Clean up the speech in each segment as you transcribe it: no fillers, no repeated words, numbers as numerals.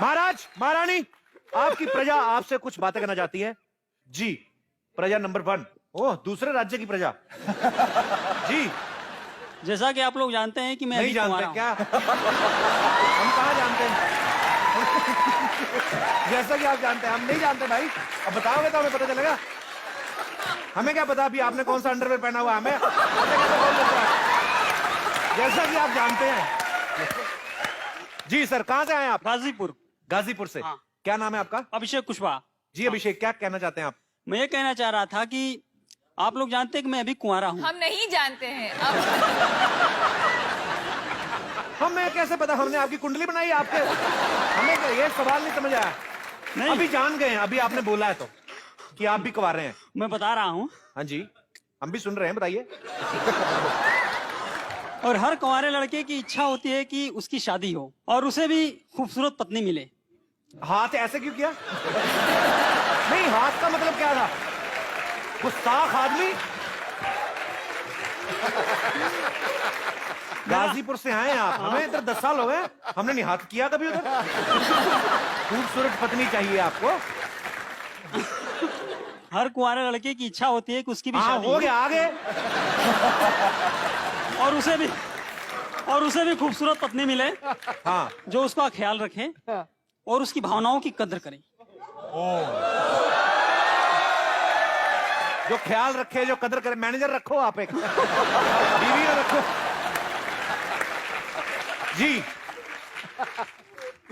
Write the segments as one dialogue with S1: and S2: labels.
S1: महाराज, महारानी, आपकी प्रजा आपसे कुछ बातें करना चाहती है। जी, प्रजा नंबर 1। ओह, दूसरे राज्य की प्रजा। जी।
S2: जैसा कि आप लोग जानते हैं कि मैं
S1: नहीं
S2: अभी
S1: जानते
S2: कुंवारा हूं।
S1: क्या? हम कहाँ जानते हैं? जैसा कि आप जानते हैं, हम नहीं जानते भाई। अब बताओगे तो हमें पता चलेगा। हमें क्या पता अभी आपने कौन सा अंडरवेयर पहना हुआ? हमें कैसे बोल देते हैं? जैसा कि आप जानते हैं। जी सर, कहाँ से आए आप?
S2: गाजीपुर।
S1: गाजीपुर से।
S2: हाँ।
S1: क्या नाम है आपका?
S2: अभिषेक कुशवाहा।
S1: जी अभिषेक, क्या कहना चाहते हैं आप?
S2: मैं ये कहना चाह रहा था कि आप लोग जानते हैं कि मैं अभी कुंवारा हूँ।
S3: हम नहीं जानते हैं अब।
S1: हमें कैसे पता? हमने आपकी कुंडली बनाई आपके? हमें ये सवाल नहीं समझ आया।
S2: नहीं,
S1: अभी जान गए हैं, अभी आपने बोला है तो कि आप भी कुंवारे हैं।
S2: मैं बता रहा हूँ।
S1: हाँ जी, हम भी सुन रहे हैं, बताइए।
S2: और हर कुंवारे लड़के की इच्छा होती है कि उसकी शादी हो और उसे भी खूबसूरत पत्नी मिले।
S1: हाथ ऐसे क्यों किया? नहीं, हाथ का मतलब क्या था? गुस्ताख आदमी। गाजीपुर से आए हैं आप, हमें इधर 10 साल हो गए, हमने नहीं हाथ किया कभी उधर। खूबसूरत पत्नी चाहिए आपको?
S2: हर कुंवारे लड़के की इच्छा होती है कि उसकी भी
S1: हाँ,
S2: शादी
S1: हो गया, आगे।
S2: और उसे भी खूबसूरत पत्नी मिले।
S1: हाँ,
S2: जो उसका ख्याल रखे और उसकी भावनाओं की कद्र करे।
S1: जो ख्याल रखे, जो कदर करे। मैनेजर रखो आप एक, बीवी ना रखो। जी।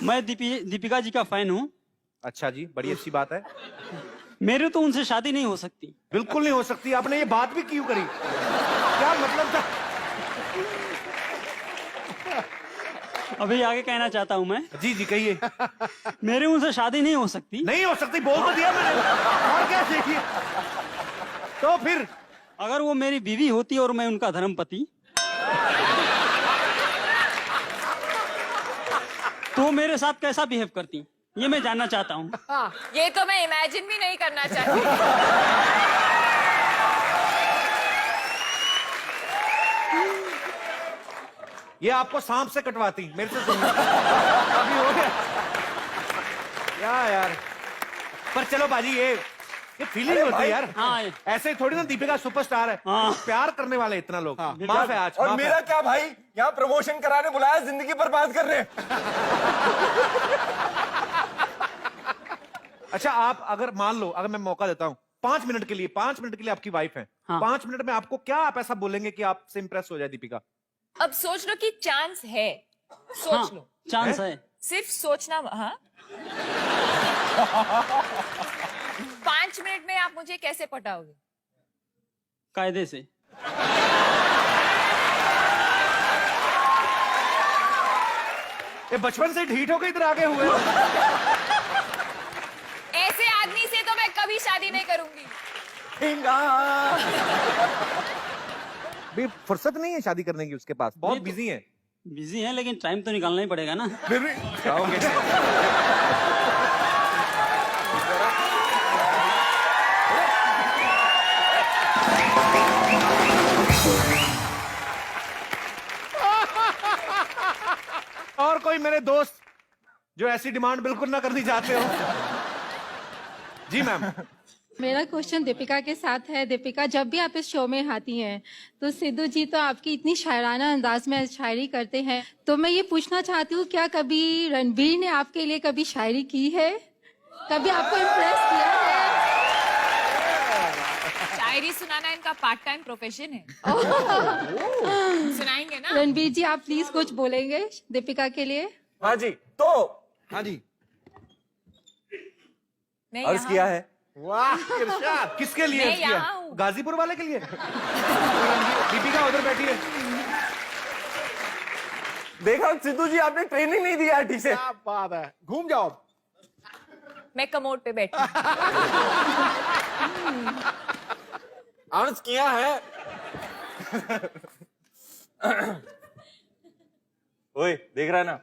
S2: मैं दीपिका जी का फैन हूँ।
S1: अच्छा जी, बड़ी अच्छी बात है।
S2: मेरी तो उनसे शादी नहीं हो सकती।
S1: बिल्कुल नहीं हो सकती। आपने ये बात भी क्यों करी? क्या मतलब था?
S2: अभी आगे कहना चाहता हूँ मैं।
S1: जी जी, कहिए।
S2: मेरी उनसे शादी नहीं हो सकती।
S1: नहीं हो सकती, बोल तो दिया मैंने। और क्या चाहिए? तो फिर
S2: अगर वो मेरी बीवी होती और मैं उनका धर्मपति, तो वो मेरे साथ कैसा बिहेव करती, ये मैं जानना चाहता हूँ।
S3: ये तो मैं इमेजिन भी नहीं करना चाहती।
S1: ये आपको सांप से कटवाती, मेरे से सुनिए। अभी हो गया क्या यार? पर चलो बाजी, ये फीलिंग होती है यार।
S2: हाँ।
S1: ऐसे ही थोड़ी ना, दीपिका सुपरस्टार है।
S2: हाँ।
S1: प्यार करने वाले इतना लोग। माफ है आज।
S4: और
S1: माफ है।
S4: मेरा क्या भाई, यहाँ प्रमोशन कराने बुलाया, जिंदगी बर्बाद कर रहे हैं।
S1: अच्छा, आप अगर मान लो, अगर मैं मौका देता हूँ 5 मिनट के लिए, 5 मिनट के लिए आपकी वाइफ है।
S2: हाँ।
S1: 5 मिनट में आपको क्या आप ऐसा बोलेंगे कि आपसे इंप्रेस हो जाए दीपिका?
S3: अब सोच लो कि चांस है, सोच लो।
S2: चांस है।
S3: सिर्फ सोचना। हाँ। 5 मिनट में आप मुझे कैसे पटाओगे?
S2: कायदे से।
S1: ये बचपन से ढीठ होकर इधर आगे हुए।
S3: ऐसे आदमी से तो मैं कभी शादी नहीं करूंगी।
S1: भी फुर्सत नहीं है शादी करने की उसके पास, बहुत
S2: नहीं तो-
S1: बिजी है।
S2: बिजी है, लेकिन टाइम तो निकालना ही पड़ेगा ना।
S4: फिर भी
S1: और कोई मेरे दोस्त जो ऐसी डिमांड बिल्कुल ना करनी चाहते हो? जी मैम।
S5: मेरा क्वेश्चन दीपिका के साथ है। दीपिका, जब भी आप इस शो में आती हैं तो सिद्धू जी तो आपकी इतनी शायराना अंदाज में शायरी करते हैं, तो मैं ये पूछना चाहती हूँ, क्या कभी रणबीर ने आपके लिए कभी शायरी की है? कभी आपको इम्प्रेस किया है?
S3: शायरी सुनाना इनका पार्ट टाइम प्रोफेशन है। सुनाएंगे ना?
S5: रणबीर जी, आप प्लीज कुछ बोलेंगे दीपिका के लिए?
S4: हाँ जी, तो
S1: हाँ जी।
S3: मैं
S4: अर्ज
S3: यहाँ
S4: किया
S3: हूँ।
S4: है।
S1: वाह, इरशाद। किसके लिए
S3: मैं
S1: अर्ज किया?
S3: यहाँ हूँ।
S1: गाजीपुर वाले के लिए? दीपिका उधर बैठी है।
S4: देखा सिद्धू जी, आपने ट्रेनिंग नहीं दिया ठीक से।
S6: क्या बात है, घूम जाओ।
S3: मैं कमोड पे बैठी।
S4: अर्ज किया है। ओए, देख रहा है ना?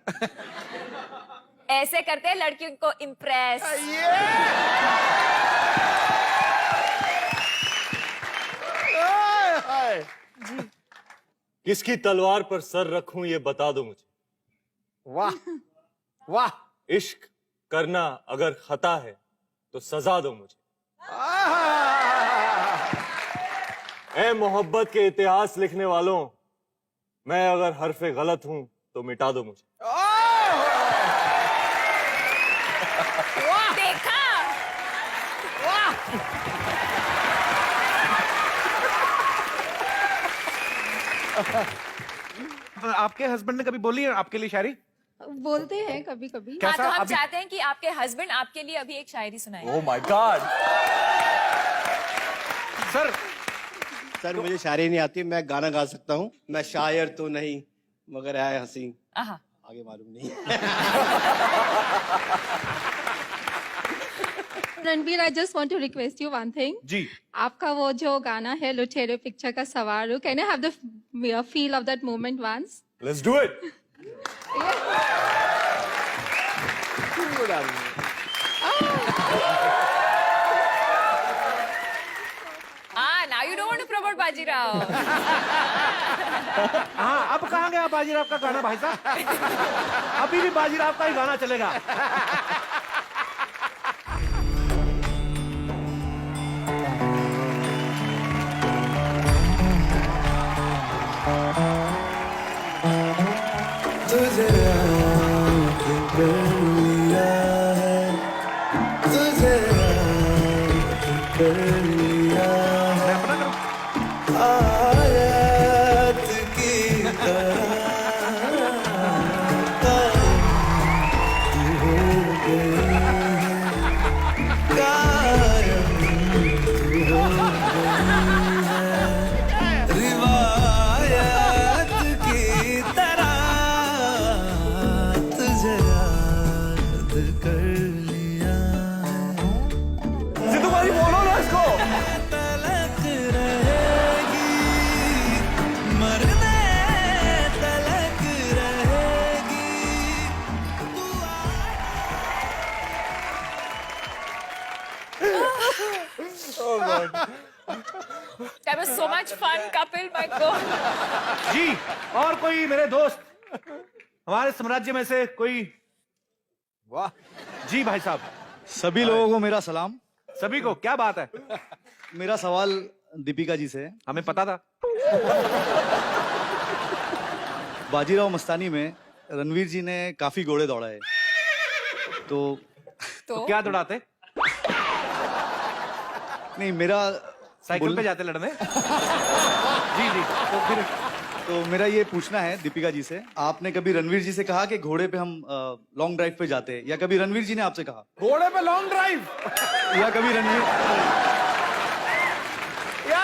S3: ऐसे करते हैं लड़कियों को इम्प्रेस।
S7: किसकी तलवार पर सर रखूं ये बता दो मुझे।
S6: वाह वाह।
S7: इश्क
S4: करना अगर खता है तो सजा दो मुझे। ए मोहब्बत के इतिहास लिखने वालों, मैं अगर हरफे गलत हूं तो मिटा दो मुझे।
S3: देखा?
S1: आपके हस्बैंड ने कभी बोली है आपके लिए शायरी?
S5: बोलते हैं कभी कभी।
S3: हाँ, तो हम
S1: अभी?
S3: चाहते हैं कि आपके हस्बैंड आपके लिए अभी एक शायरी सुनाए।
S4: Oh my God.
S6: सर मुझे शायरी नहीं आती, मैं गाना गा सकता हूँ। मैं शायर तो नहीं मगर है हंसी,
S3: आहा।
S6: आगे मालूम नहीं।
S5: Ranbir, I just want to request you one thing.
S1: जी।
S5: आपका वो जो गाना है लुटेरे पिक्चर का सवार, can I have the feel of that moment once?
S4: Let's do it.
S3: Now you don't want to promote Bajirao.
S1: हाँ, अब कहाँ गया बाजीराव का गाना भाई साहब? अभी भी बाजीराव का ही गाना चलेगा।
S7: तुझे आँख कर लिया है, तुझे आँख कर लिया है, आयत की तरह तू हो गई है, कायम तू हो गई है, रिवायत की तरह तुझे याद कर लिया है।
S4: सिद्धू भाई बोलो ना इसको।
S7: तलक रहेगी, मरने तलक रहेगी, तू
S3: That was so much fun, Kapil, my God.
S1: जी, और कोई मेरे दोस्त हमारे साम्राज्य में से कोई?
S6: वाह।
S1: जी भाई साहब।
S8: सभी लोगों को मेरा सलाम।
S1: सभी को क्या बात है?
S8: मेरा सवाल दीपिका जी से है।
S1: हमें पता था।
S8: बाजीराव मस्तानी में रणवीर जी ने काफी घोड़े दौड़ाए, तो
S1: क्या दौड़ाते?
S8: नहीं, मेरा
S1: साइकिल पे जाते लड़ने? जी जी।
S8: तो मेरा ये पूछना है दीपिका जी से, आपने कभी रणवीर जी से कहा कि घोड़े पे हम लॉन्ग ड्राइव पे जाते हैं, या कभी रणवीर जी ने आपसे कहा?
S1: घोड़े पे लॉन्ग ड्राइव?
S8: या कभी रणवीर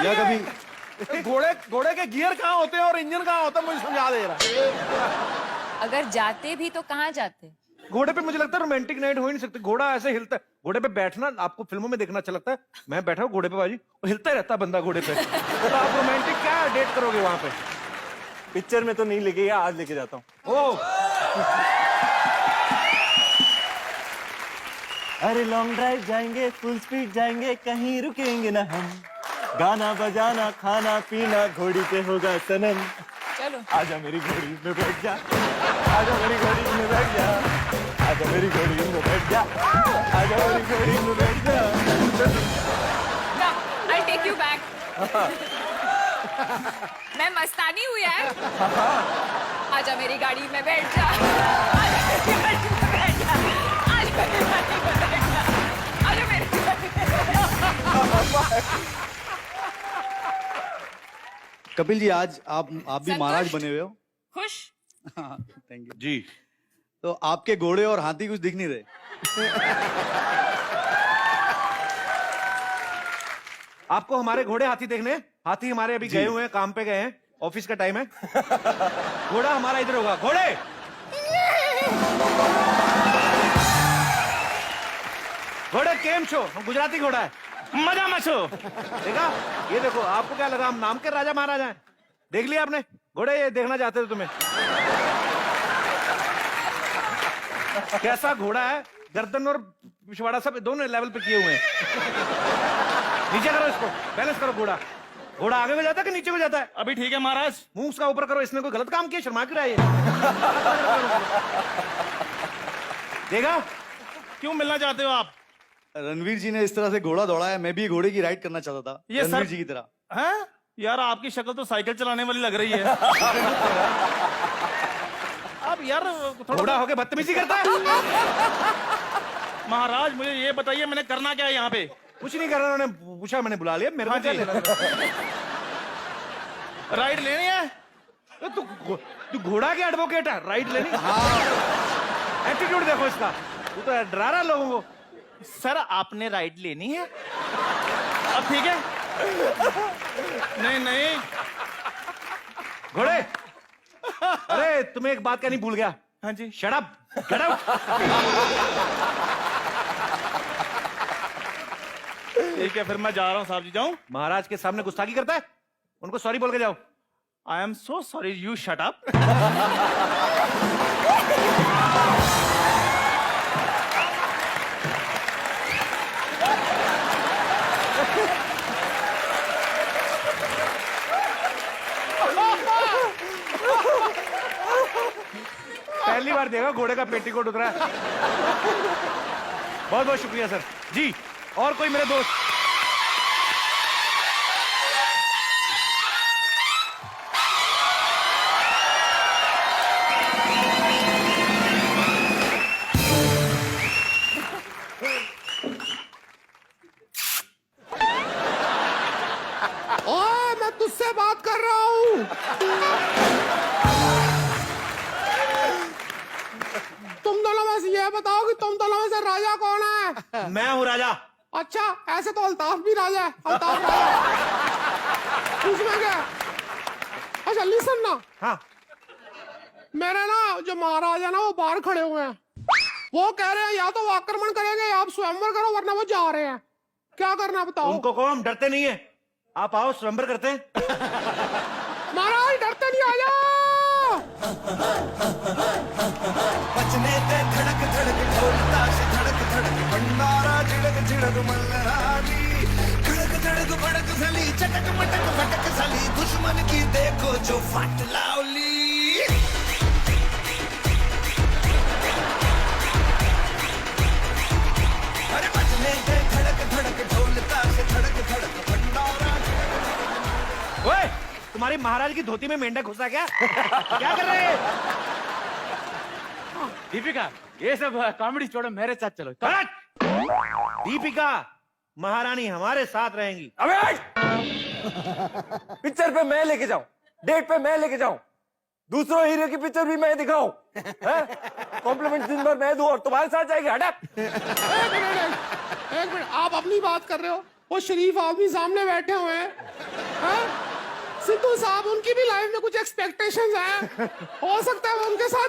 S8: या कभी
S1: घोड़े के गियर कहाँ होते हैं और इंजन कहाँ होता है, मुझे समझा दे रहा।
S3: अगर जाते भी तो कहाँ जाते?
S1: घोड़े पे मुझे लगता है रोमांटिक नाइट हो ही नहीं सकती। घोड़ा ऐसे हिलता है। घोड़े पे बैठना आपको फिल्मों में देखना अच्छा लगता है। मैं बैठा हूँ घोड़े पे बाजी, वो हिलता ही रहता है बंदा घोड़े पे। तो आप रोमांटिक क्या डेट करोगे वहां पे?
S4: पिक्चर में तो नहीं लेके गया, आज लेके जाता हूँ।
S1: ओ
S4: अरे लॉन्ग ड्राइव जाएंगे, फुल स्पीड जाएंगे, कहीं रुकेंगे ना हम, गाना बजाना खाना पीना घोड़ी पे होगा सनम।
S3: चलो
S4: आजा मेरी घोड़ी में बैठ जा, आजा मेरी घोड़ी में बैठ जा, आजा मेरी घोड़ी में बैठ जा, आजा मेरी घोड़ी में बैठ जा।
S3: ना, I'll take you back. मैं मस्तानी हूँ यार। आजा मेरी गाड़ी में बैठ जा, आजा मेरी गाड़ी में बैठ जा, आजा मेरी गाड़ी में बैठ जा, आजा मेरी गाड़ी में बैठ जा।
S8: कपिल जी, आज आप भी महाराज बने हुए हो।
S3: खुश?
S8: थैंक यू
S1: जी।
S8: तो आपके घोड़े और हाथी कुछ दिख नहीं रहे।
S1: आपको हमारे घोड़े हाथी देखने? हाथी हमारे अभी गए हुए हैं, काम पे गए हैं, ऑफिस का टाइम है। घोड़ा हमारा इधर होगा। घोड़े घोड़े केम छो, हम गुजराती घोड़ा है, मजा मचो। देखा? ये देखो, आपको क्या लगा हम नाम के राजा महाराजा हैं? देख लिया आपने? घोड़े ये देखना चाहते थे तुम्हें। कैसा घोड़ा है, गर्दन और पिछवाड़ा सब दोनों लेवल पे किए हुए हैं। नीचे करो इसको, बैलेंस करो। घोड़ा आगे को जाता है कि नीचे को जाता है?
S2: अभी ठीक है महाराज।
S1: मुंह उसका ऊपर करो। इसने कोई गलत काम किया? शर्मा क्यों रहा है ये? देखा?
S9: क्यों मिलना चाहते हो आप?
S8: रणवीर जी ने इस तरह से घोड़ा दौड़ाया, मैं भी घोड़े की राइड करना चाहता था
S9: ये
S8: रणवीर
S9: सर-
S8: जी की तरह।
S9: हैं? यार आपकी शक्ल तो साइकिल चलाने वाली लग रही है। अब यार
S1: घोड़ा
S9: थोड़ा
S1: होके बदतमीजी करता है।
S9: महाराज मुझे ये बताइए मैंने करना क्या है यहाँ पे?
S1: कुछ नहीं कर रहा, उन्होंने पूछा, मैंने बुला लिया। मेरे को
S9: हाँ
S1: क्या
S9: जी।
S1: लेना?
S9: राइड लेनी है?
S1: तू घोड़ा के एडवोकेट है, राइट लेनी? हाँ। एटीट्यूड देखो इसका, तू तो डरा रहा लोगों को।
S9: सर आपने राइड लेनी है? अब ठीक है। नहीं नहीं
S1: घोड़े, अरे तुम्हें एक बात का नहीं भूल गया।
S9: हाँ जी।
S1: Shut up, get out.
S9: ठीक है फिर मैं जा रहा हूँ साहब जी। जाऊँ?
S1: महाराज के सामने गुस्ताखी करता है, उनको सॉरी बोल के जाओ।
S9: I am so sorry, you shut up.
S1: पहली बार देखा घोड़े का पेटीकोट उतरा है। बहुत बहुत शुक्रिया सर जी। और कोई मेरे दोस्त?
S10: ओए मैं तुझसे बात कर रहा हूँ। तुम दोनों में से ये बताओ कि तुम दोनों में से राजा कौन है?
S1: मैं हूँ राजा।
S10: अच्छा, ऐसे तो अल्ताफ भी राजा है। अल्ताफ राजा उसमें क्या? अच्छा लिसन ना,
S1: हाँ,
S10: मेरे ना जो महाराज है ना वो बाहर खड़े हुए हैं। वो कह रहे हैं या तो वो आक्रमण करेंगे या आप स्वयंवर करो, वरना वो जा रहे हैं। क्या करना बताओ?
S1: उनको कहो हम डरते नहीं है, आप आओ स्वयंवर करते हैं।
S10: महाराज डरते नहीं, आ जाओ।
S7: बचने ते धड़क धड़क ढोलता से धड़क धड़क भंडारा झिड़क झिड़क मल्हारी धड़क धड़क भड़क सली चटक मटक फटक सली दुश्मन की देखो जो फट लावली। अरे बचने ते धड़क धड़क ढोलता से धड़क धड़क भंडारा।
S1: ओए, तुम्हारी महाराज की धोती में मेंढक घुसा क्या? क्या कर रहे हैं?
S4: दीपिका, ये सब कॉमेडी छोड़ो, मेरे साथ चलो।
S1: करेक्ट। दीपिका महारानी हमारे साथ रहेंगी।
S4: अबे पिक्चर पे मैं लेके जाऊं, डेट पे मैं लेके जाऊं, दूसरों हीरो की पिक्चर भी मैं दिखाऊं, कॉम्प्लीमेंट दिन भर मैं दूं और तुम्हारे साथ जाएगी? हटक।
S10: एक मिनट, आप अपनी बात कर रहे हो, वो शरीफ आदमी सामने बैठे हुए हैं। हाँ? सिद्धू साहब, उनकी भी लाइफ में कुछ एक्सपेक्टेशंस हैं, हो सकता है वो उनके साथ